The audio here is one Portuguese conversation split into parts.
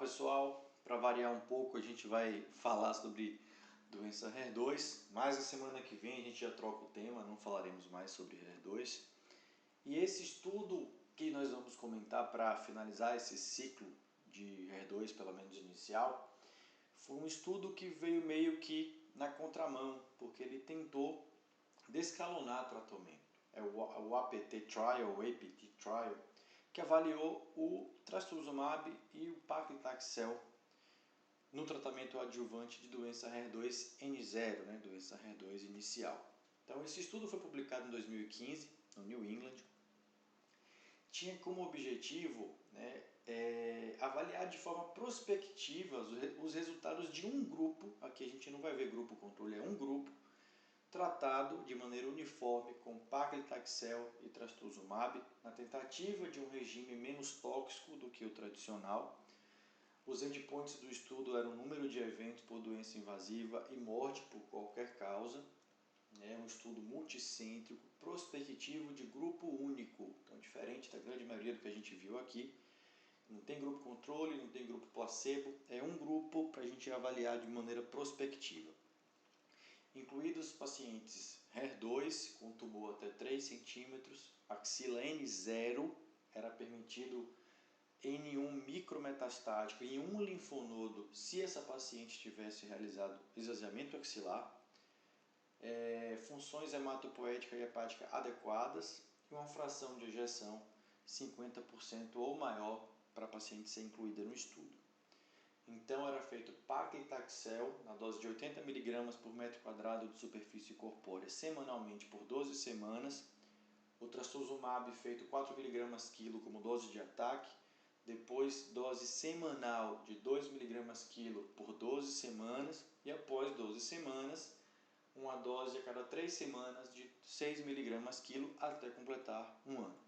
pessoal, para variar um pouco a gente vai falar sobre doença HER2, mas a semana que vem a gente já troca o tema, não falaremos mais sobre HER2. E esse estudo que nós vamos comentar para finalizar esse ciclo de HER2, pelo menos inicial, foi um estudo que veio meio que na contramão, porque ele tentou descalonar tratamento. É o APT Trial, que avaliou o trastuzumab e o paclitaxel no tratamento adjuvante de doença HER2-N0, né, doença HER2 inicial. Então, esse estudo foi publicado em 2015, no New England. Tinha como objetivo, né, avaliar de forma prospectiva os resultados de um grupo, aqui a gente não vai ver grupo controle, é um grupo, tratado de maneira uniforme com paclitaxel e trastuzumab, na tentativa de um regime menos tóxico do que o tradicional. Os endpoints do estudo eram o número de eventos por doença invasiva e morte por qualquer causa. É um estudo multicêntrico, prospectivo de grupo único, então diferente da grande maioria do que a gente viu aqui. Não tem grupo controle, não tem grupo placebo, é um grupo para a gente avaliar de maneira prospectiva. Incluídos pacientes HER2 com tumor até 3 centímetros, axila N0, era permitido N1 micrometastático em um linfonodo se essa paciente tivesse realizado esvaziamento axilar, funções hematopoética e hepática adequadas e uma fração de ejeção 50% ou maior para a paciente ser incluída no estudo. Então era feito paclitaxel na dose de 80 mg por metro quadrado de superfície corpórea semanalmente por 12 semanas, o trastuzumab feito 4 mg quilo como dose de ataque, depois dose semanal de 2 mg quilo por 12 semanas e após 12 semanas uma dose a cada 3 semanas de 6 mg quilo até completar um ano.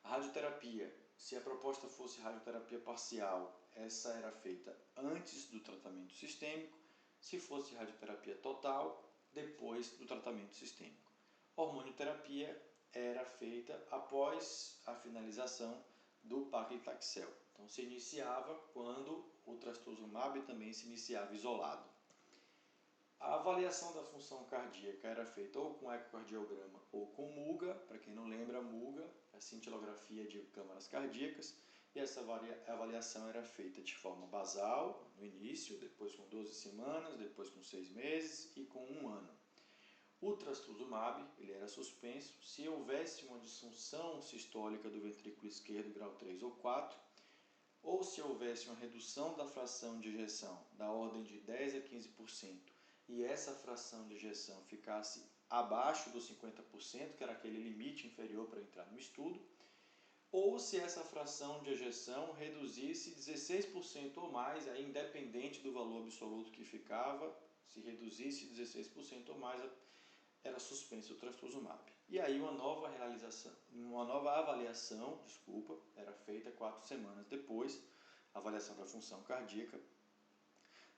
A radioterapia, se a proposta fosse radioterapia parcial, essa era feita antes do tratamento sistêmico, se fosse radioterapia total, depois do tratamento sistêmico. Hormonioterapia era feita após a finalização do paclitaxel. Então se iniciava quando o trastuzumab também se iniciava isolado. A avaliação da função cardíaca era feita ou com ecocardiograma ou com MUGA, para quem não lembra, MUGA é a cintilografia de câmaras cardíacas, e essa avaliação era feita de forma basal, no início, depois com 12 semanas, depois com 6 meses e com 1 ano. O trastuzumab, ele era suspenso se houvesse uma disfunção sistólica do ventrículo esquerdo grau 3 ou 4, ou se houvesse uma redução da fração de ejeção da ordem de 10 a 15%, e essa fração de ejeção ficasse abaixo dos 50%, que era aquele limite inferior para entrar no estudo, ou se essa fração de ejeção reduzisse 16% ou mais, aí independente do valor absoluto que ficava, se reduzisse 16% ou mais, era suspenso o trastuzumab. E aí uma nova avaliação, era feita 4 semanas depois, avaliação da função cardíaca,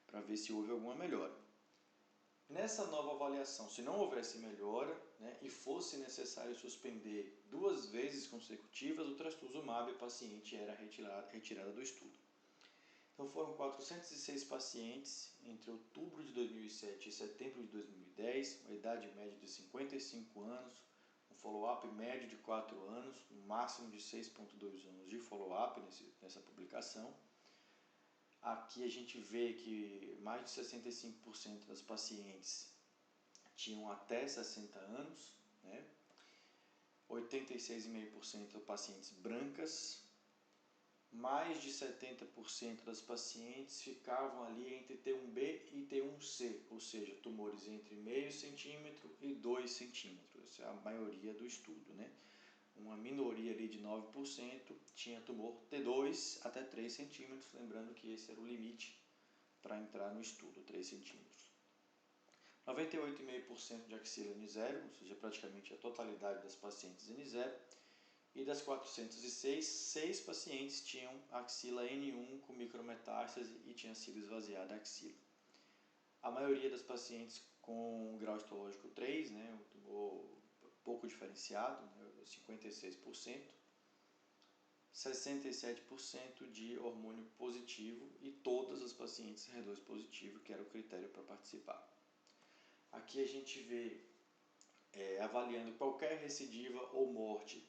para ver se houve alguma melhora. Nessa nova avaliação, se não houvesse melhora, né, e fosse necessário suspender 2 vezes consecutivas, o trastuzumab, a paciente era retirada do estudo. Então foram 406 pacientes entre outubro de 2007 e setembro de 2010, uma idade média de 55 anos, um follow-up médio de 4 anos, um máximo de 6,2 anos de follow-up nessa publicação. Aqui a gente vê que mais de 65% das pacientes tinham até 60 anos, né? 86,5% de pacientes brancas, mais de 70% das pacientes ficavam ali entre T1B e T1C, ou seja, tumores entre meio centímetro e 2 centímetros, essa é a maioria do estudo, né? Uma minoria ali de 9% tinha tumor T2 até 3 centímetros, lembrando que esse era o limite para entrar no estudo, 3 centímetros. 98,5% de axila N0, ou seja, praticamente a totalidade das pacientes N0, e das 406, 6 pacientes tinham axila N1 com micrometástase e tinha sido esvaziada a axila. A maioria das pacientes com grau histológico 3, né, o tumor pouco diferenciado, né, 56%. 67% de hormônio positivo e todas as pacientes HER2 positivo, que era o critério para participar. Aqui a gente vê, avaliando qualquer recidiva ou morte,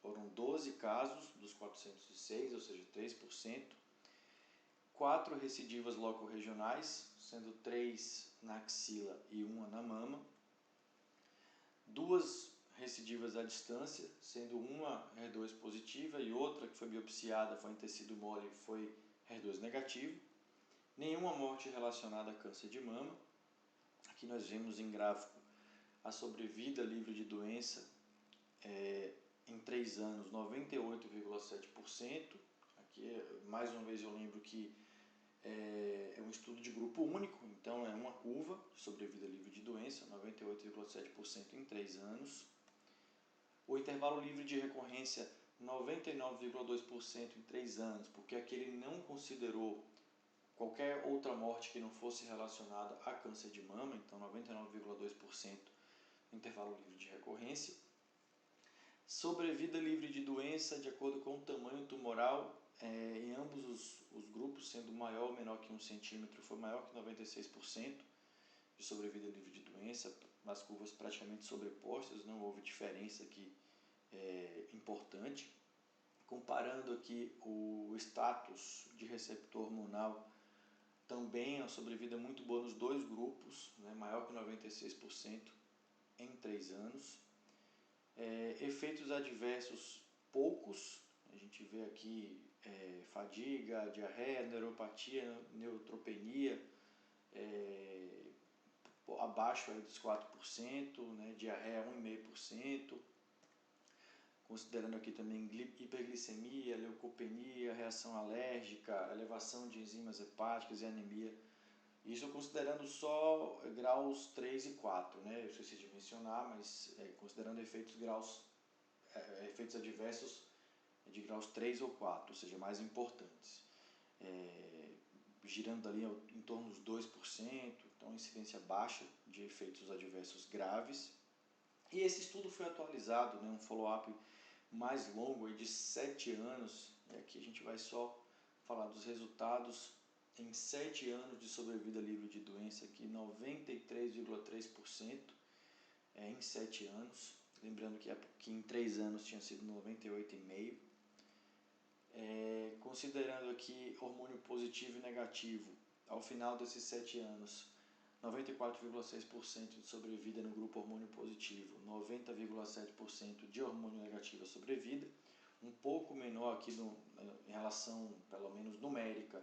foram 12 casos dos 406, ou seja, 3%, 4 recidivas locorregionais, sendo 3 na axila e 1 na mama, 2 recidivas à distância, sendo uma HER2 positiva e outra que foi biopsiada, foi em tecido mole, foi HER2 negativo. Nenhuma morte relacionada a câncer de mama. Aqui nós vemos em gráfico a sobrevida livre de doença em 3 anos, 98,7%. Aqui, mais uma vez, eu lembro que é um estudo de grupo único, então é uma curva de sobrevida livre de doença, 98,7% em 3 anos. O intervalo livre de recorrência, 99,2% em 3 anos, porque aqui ele não considerou qualquer outra morte que não fosse relacionada a câncer de mama, então 99,2% no intervalo livre de recorrência. Sobrevida livre de doença, de acordo com o tamanho tumoral, em ambos os grupos, sendo maior ou menor que 1 centímetro, foi maior que 96% de sobrevida livre de doença, as curvas praticamente sobrepostas, não houve diferença aqui importante. Comparando aqui o status de receptor hormonal, também a sobrevida muito boa nos dois grupos, né, maior que 96% em 3 anos. Efeitos adversos poucos, a gente vê aqui fadiga, diarreia, neuropatia, neutropenia, abaixo aí dos 4%, né, diarreia 1,5%, considerando aqui também hiperglicemia, leucopenia, reação alérgica, elevação de enzimas hepáticas e anemia. Isso considerando só graus 3 e 4, né? Eu esqueci de mencionar, mas considerando efeitos adversos de graus 3 ou 4, ou seja, mais importantes. Girando ali em torno dos 2%, então incidência baixa de efeitos adversos graves. E esse estudo foi atualizado, né, um follow-up mais longo aí de 7 anos, e aqui a gente vai só falar dos resultados em 7 anos de sobrevida livre de doença, aqui 93,3% em 7 anos, lembrando que em 3 anos tinha sido 98,5%. Considerando aqui hormônio positivo e negativo, ao final desses 7 anos, 94,6% de sobrevida no grupo hormônio positivo, 90,7% de hormônio negativo a sobrevida, um pouco menor aqui em relação, pelo menos numérica,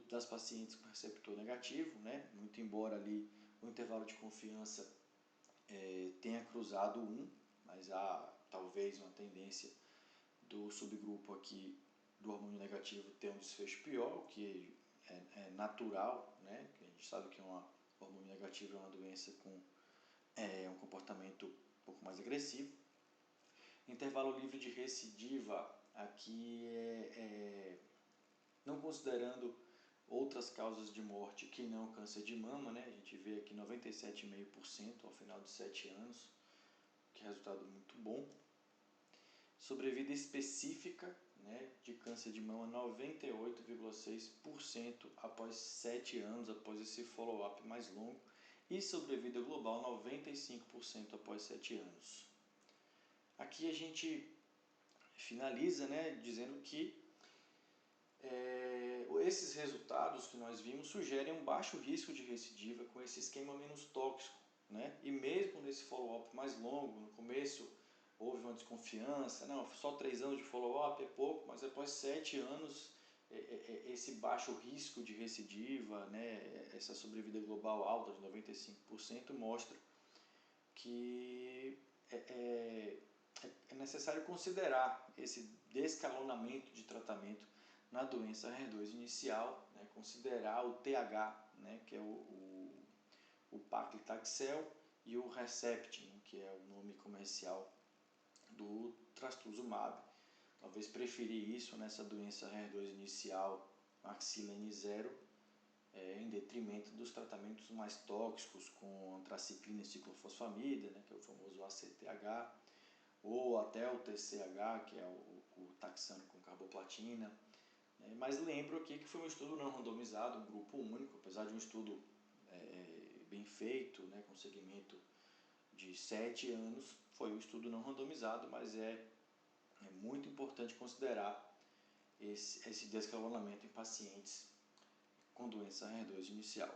das pacientes com receptor negativo, né? Muito embora ali o intervalo de confiança tenha cruzado 1, mas há talvez uma tendência do subgrupo aqui do hormônio negativo ter um desfecho pior, o que é natural, né? A gente sabe que o hormônio negativo é uma doença com um comportamento um pouco mais agressivo. Intervalo livre de recidiva, aqui não considerando outras causas de morte que não câncer de mama, né? A gente vê aqui 97,5% ao final de 7 anos, que é resultado muito bom. Sobrevida específica, né, de câncer de mama, 98,6% após 7 anos, após esse follow-up mais longo. E sobrevida global, 95% após 7 anos. Aqui a gente finaliza, né, dizendo que esses resultados que nós vimos sugerem um baixo risco de recidiva com esse esquema menos tóxico, né? E mesmo nesse follow-up mais longo, no começo houve uma desconfiança, não, só 3 anos de follow-up é pouco, mas após 7 anos esse baixo risco de recidiva, né, essa sobrevida global alta de 95% mostra que é necessário considerar esse descalonamento de tratamento na doença HER2 inicial, né, considerar o TH, né, que é o paclitaxel, e o Herceptin, que é o nome comercial do trastuzumab. Talvez preferir isso nessa doença HER2 inicial, axila N0, em detrimento dos tratamentos mais tóxicos com antraciclina e ciclofosfamida, né, que é o famoso ACTH, ou até o TCH, que é o taxano com carboplatina. Mas lembro aqui que foi um estudo não randomizado, um grupo único, apesar de um estudo bem feito, né, com segmento de 7 anos, foi um estudo não randomizado, mas é muito importante considerar esse descalonamento em pacientes com doença HER2 inicial.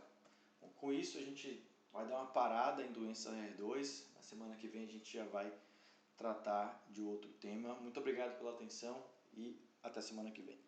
Bom, com isso a gente vai dar uma parada em doença HER2, na semana que vem a gente já vai tratar de outro tema. Muito obrigado pela atenção e até semana que vem.